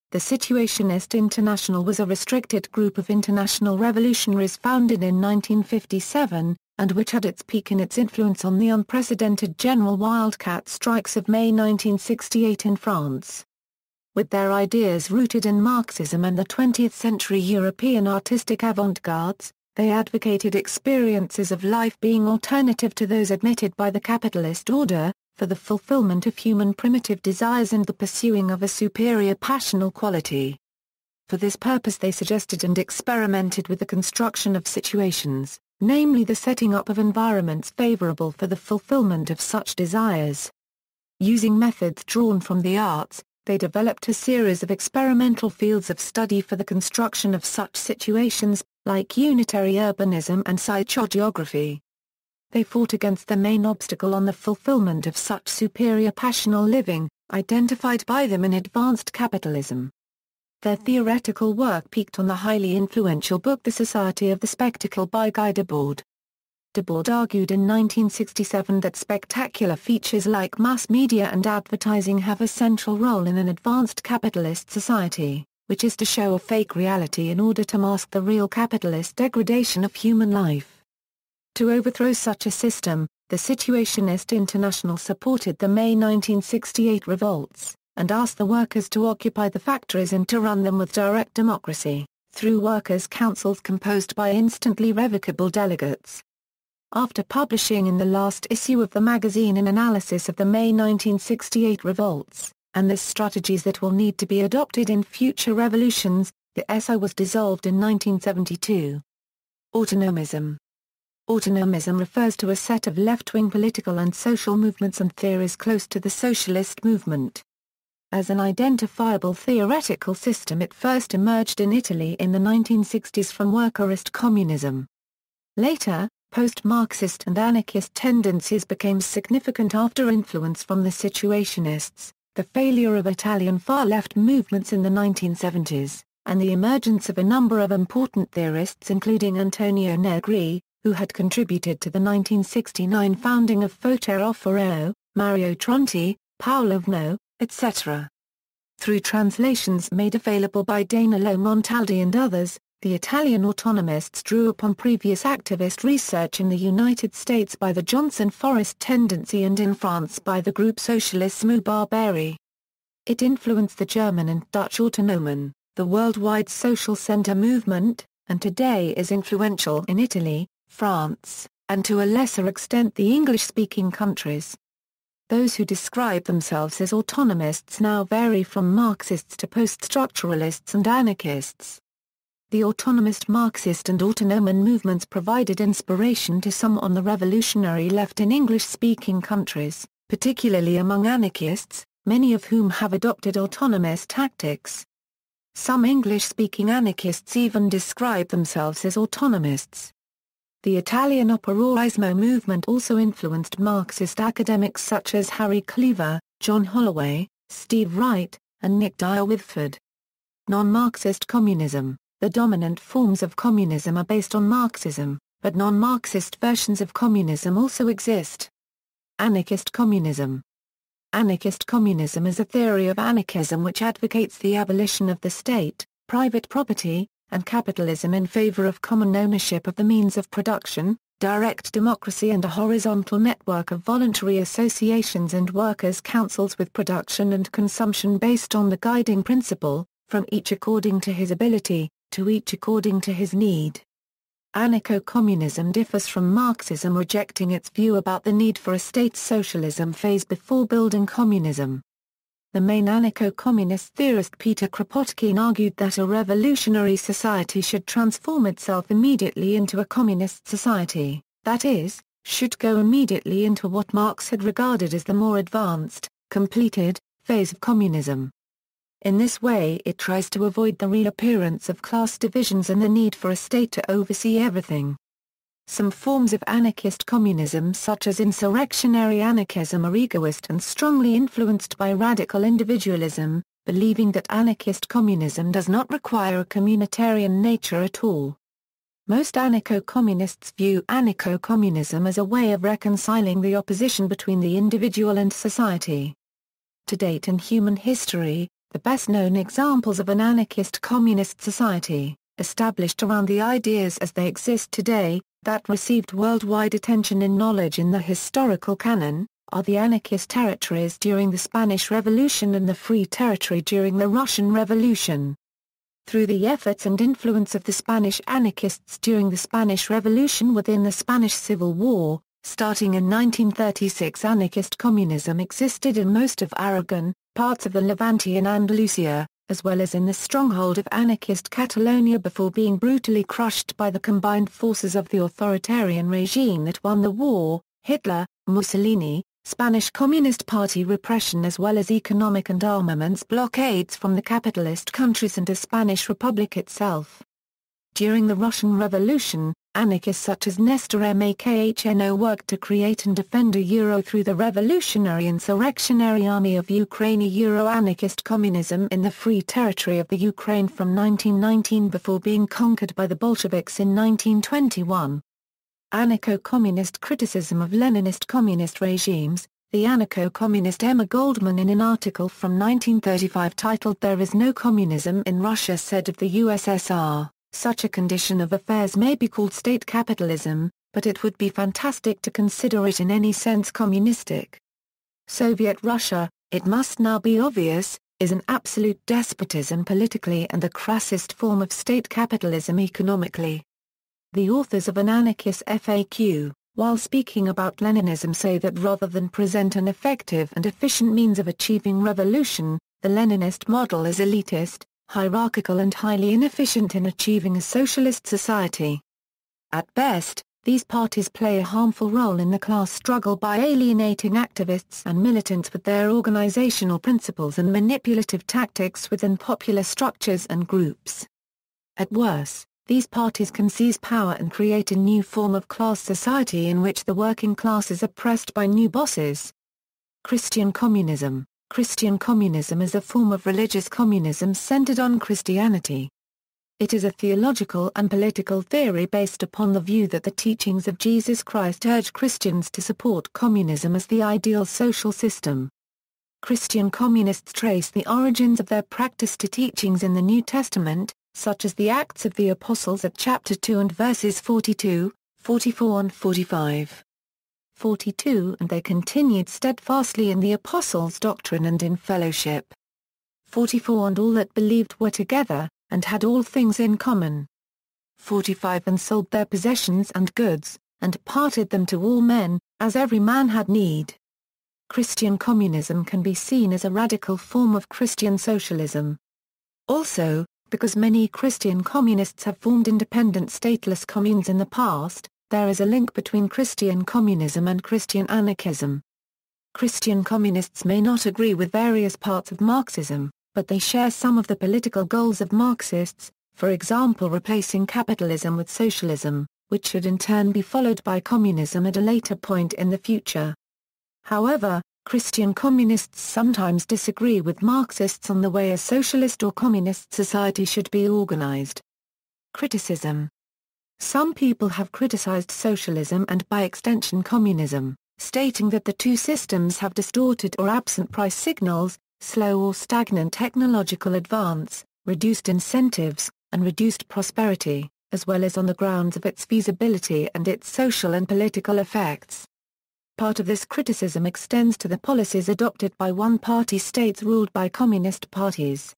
The Situationist International was a restricted group of international revolutionaries founded in 1957, and which had its peak in its influence on the unprecedented general wildcat strikes of May 1968 in France. With their ideas rooted in Marxism and the 20th-century European artistic avant-gardes, they advocated experiences of life being alternative to those admitted by the capitalist order, for the fulfillment of human primitive desires and the pursuing of a superior passional quality. For this purpose they suggested and experimented with the construction of situations, namely the setting up of environments favorable for the fulfillment of such desires. Using methods drawn from the arts, they developed a series of experimental fields of study for the construction of such situations, like unitary urbanism and psychogeography. They fought against the main obstacle on the fulfillment of such superior passional living, identified by them in advanced capitalism. Their theoretical work peaked on the highly influential book The Society of the Spectacle by Guy Debord. Debord argued in 1967 that spectacular features like mass media and advertising have a central role in an advanced capitalist society, which is to show a fake reality in order to mask the real capitalist degradation of human life. To overthrow such a system, the Situationist International supported the May 1968 revolts, and asked the workers to occupy the factories and to run them with direct democracy, through workers' councils composed by instantly revocable delegates. After publishing in the last issue of the magazine an analysis of the May 1968 revolts, and the strategies that will need to be adopted in future revolutions, the essay was dissolved in 1972. Autonome Ism. Autonome Ism refers to a set of left-wing political and social movements and theories close to the socialist movement. As an identifiable theoretical system, it first emerged in Italy in the 1960s from workerist communism. Later, post-Marxist and anarchist tendencies became significant after influence from the Situationists, the failure of Italian far-left movements in the 1970s, and the emergence of a number of important theorists including Antonio Negri, who had contributed to the 1969 founding of Photero, Mario Tronti, Paolo Vno, etc. Through translations made available by Danilo Montaldi and others, the Italian autonomists drew upon previous activist research in the United States by the Johnson Forest Tendency and in France by the group Socialisme Barbari. It influenced the German and Dutch Autonomen, the worldwide social center movement, and today is influential in Italy, France, and to a lesser extent the English-speaking countries. Those who describe themselves as autonomists now vary from Marxists to post-structuralists and anarchists. The autonomist Marxist and Autonomen movements provided inspiration to some on the revolutionary left in English-speaking countries, particularly among anarchists, many of whom have adopted autonomist tactics. Some English-speaking anarchists even describe themselves as autonomists. The Italian Operaismo movement also influenced Marxist academics such as Harry Cleaver, John Holloway, Steve Wright, and Nick Dyer Whitford. Non-Marxist communism. The dominant forms of communism are based on Marxism, but non-Marxist versions of communism also exist. Anarchist communism. Anarchist communism is a theory of anarchism which advocates the abolition of the state, private property, and capitalism in favor of common ownership of the means of production, direct democracy and a horizontal network of voluntary associations and workers' councils with production and consumption based on the guiding principle, from each according to his ability, to each according to his need. Anarcho-communism differs from Marxism, rejecting its view about the need for a state socialism phase before building communism. The main anarcho-communist theorist Peter Kropotkin argued that a revolutionary society should transform itself immediately into a communist society, that is, should go immediately into what Marx had regarded as the more advanced, completed, phase of communism. In this way it tries to avoid the reappearance of class divisions and the need for a state to oversee everything. Some forms of anarchist communism such as insurrectionary anarchism are egoist and strongly influenced by radical individualism, believing that anarchist communism does not require a communitarian nature at all. Most anarcho-communists view anarcho-communism as a way of reconciling the opposition between the individual and society. To date in human history, the best-known examples of an anarchist communist society, established around the ideas as they exist today, that received worldwide attention and knowledge in the historical canon, are the anarchist territories during the Spanish Revolution and the Free Territory during the Russian Revolution. Through the efforts and influence of the Spanish anarchists during the Spanish Revolution within the Spanish Civil War, starting in 1936, anarchist communism existed in most of Aragon, parts of the Levante and Andalusia, as well as in the stronghold of anarchist Catalonia before being brutally crushed by the combined forces of the authoritarian regime that won the war, Hitler, Mussolini, Spanish Communist Party repression as well as economic and armaments blockades from the capitalist countries and the Spanish Republic itself. During the Russian Revolution, anarchists such as Nestor Makhno worked to create and defend a euro through the Revolutionary Insurrectionary Army of Ukraine, a Euro-anarchist communism in the Free Territory of the Ukraine from 1919 before being conquered by the Bolsheviks in 1921. Anarcho-communist criticism of Leninist communist regimes. The anarcho-communist Emma Goldman in an article from 1935 titled "There is no communism in Russia" said of the USSR, "Such a condition of affairs may be called state capitalism, but it would be fantastic to consider it in any sense communistic. Soviet Russia, it must now be obvious, is an absolute despotism politically and the crassest form of state capitalism economically." The authors of an anarchist FAQ, while speaking about Leninism, say that rather than present an effective and efficient means of achieving revolution, the Leninist model is elitist, hierarchical and highly inefficient in achieving a socialist society. At best, these parties play a harmful role in the class struggle by alienating activists and militants with their organizational principles and manipulative tactics within popular structures and groups. At worst, these parties can seize power and create a new form of class society in which the working class is oppressed by new bosses. Christian communism. Christian communism is a form of religious communism centered on Christianity. It is a theological and political theory based upon the view that the teachings of Jesus Christ urge Christians to support communism as the ideal social system. Christian communists trace the origins of their practice to teachings in the New Testament, such as the Acts of the Apostles at chapter 2 and verses 42, 44 and 45. 42 And they continued steadfastly in the apostles' doctrine and in fellowship. 44 And all that believed were together, and had all things in common. 45 And sold their possessions and goods, and parted them to all men, as every man had need. Christian communism can be seen as a radical form of Christian socialism. Also, because many Christian communists have formed independent stateless communes in the past, there is a link between Christian communism and Christian anarchism. Christian communists may not agree with various parts of Marxism, but they share some of the political goals of Marxists, for example replacing capitalism with socialism, which should in turn be followed by communism at a later point in the future. However, Christian communists sometimes disagree with Marxists on the way a socialist or communist society should be organized. Criticism. Some people have criticized socialism and by extension communism, stating that the two systems have distorted or absent price signals, slow or stagnant technological advance, reduced incentives, and reduced prosperity, as well as on the grounds of its feasibility and its social and political effects. Part of this criticism extends to the policies adopted by one-party states ruled by communist parties.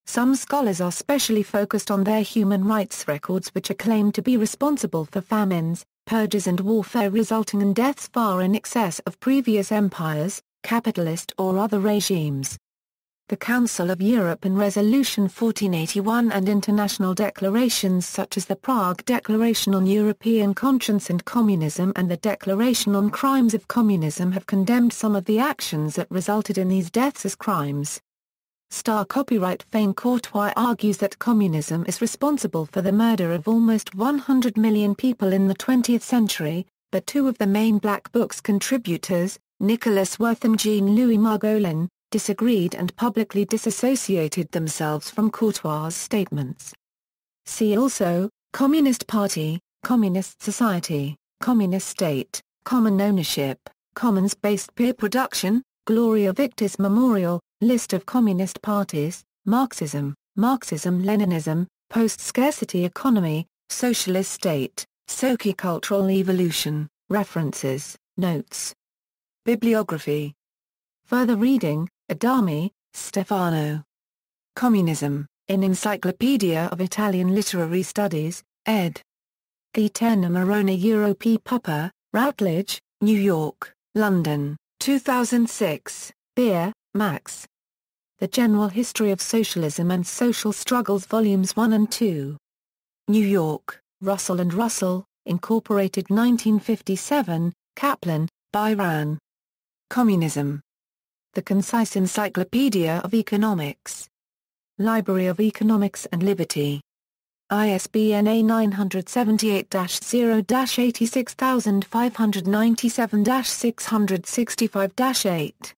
Some scholars are specially focused on their human rights records which are claimed to be responsible for famines, purges and warfare resulting in deaths far in excess of previous empires, capitalist or other regimes. The Council of Europe in Resolution 1481 and international declarations such as the Prague Declaration on European Conscience and Communism and the Declaration on Crimes of Communism have condemned some of the actions that resulted in these deaths as crimes. Star copyright Fane Courtois argues that communism is responsible for the murder of almost 100 million people in the 20th century, but two of the main Black Book's contributors, Nicholas Wirth and Jean-Louis Margolin, disagreed and publicly disassociated themselves from Courtois' statements. See also, Communist Party, Communist Society, Communist State, Common Ownership, Commons-Based Peer Production, Gloria Victis Memorial, List of Communist Parties, Marxism, Marxism-Leninism, Post-Scarcity Economy, Socialist State, Sociocultural Evolution, References, Notes. Bibliography. Further reading, Adami, Stefano. Communism, in Encyclopedia of Italian Literary Studies, ed. The Eterna Marona Europe Puppa, Routledge, New York, London, 2006, Beer, Max. The General History of Socialism and Social Struggles Volumes 1 and 2. New York, Russell and Russell, Incorporated 1957, Kaplan, Byran. Communism. The Concise Encyclopedia of Economics. Library of Economics and Liberty. ISBN A978-0-86597-665-8.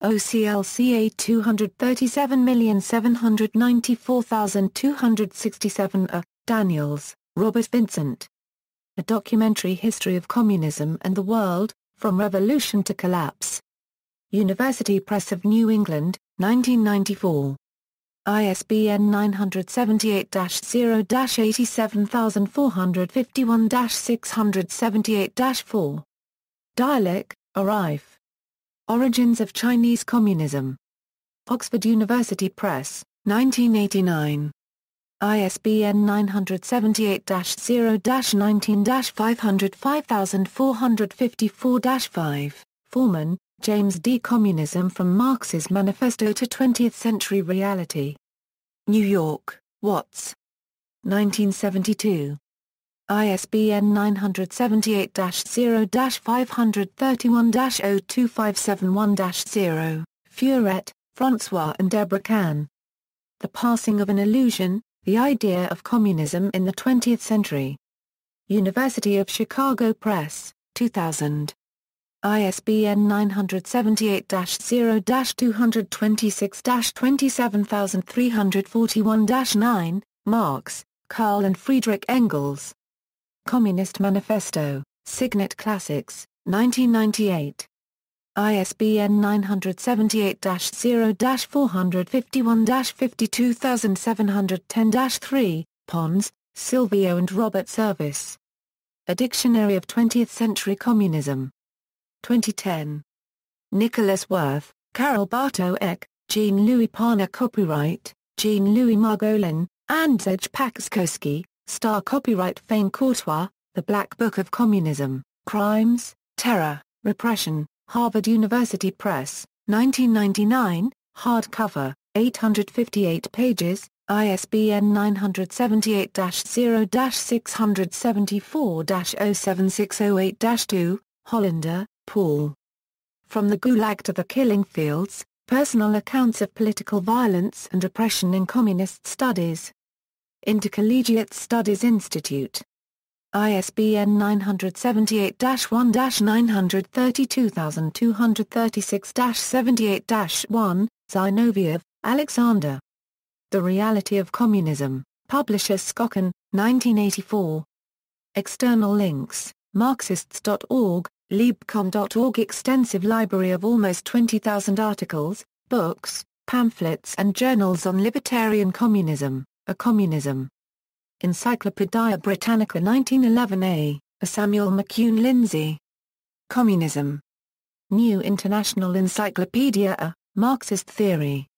OCLCA 237794267 Daniels, Robert Vincent. A Documentary History of Communism and the World, From Revolution to Collapse. University Press of New England, 1994. ISBN 978-0-87451-678-4. Dialek, Arif. Origins of Chinese Communism. Oxford University Press, 1989. ISBN 978-0-19-505454-5. Foreman, James D. Communism from Marx's Manifesto to 20th Century Reality. New York, Watts. 1972. ISBN 978-0-531-02571-0. Furet, François and Deborah Kahn. The Passing of an Illusion, The Idea of Communism in the 20th Century. University of Chicago Press, 2000. ISBN 978-0-226-27341-9, Marx, Karl and Friedrich Engels. Communist Manifesto, Signet Classics, 1998. ISBN 978-0-451-52710-3, Pons, Silvio and Robert Service. A Dictionary of 20th Century Communism. 2010. Nicholas Worth, Karol Bartók, Jean-Louis Parna. Copyright, Jean-Louis Margolin, Andrzej Pakskowski, Star. Copyright Fane Courtois, The Black Book of Communism, Crimes, Terror, Repression, Harvard University Press, 1999, hardcover, 858 pages, ISBN 978-0-674-07608-2, Hollander, Paul. From the Gulag to the Killing Fields, Personal Accounts of Political Violence and Repression in Communist Studies. Intercollegiate Studies Institute. ISBN 978-1-932236-78-1, Zinoviev, Alexander. The Reality of Communism, Publisher Skokken, 1984. External links, Marxists.org, Liebcom.org. Extensive library of almost 20,000 articles, books, pamphlets and journals on libertarian communism, a communism. Encyclopædia Britannica 1911a, a Samuel McCune Lindsay. Communism. New International Encyclopedia, a Marxist Theory.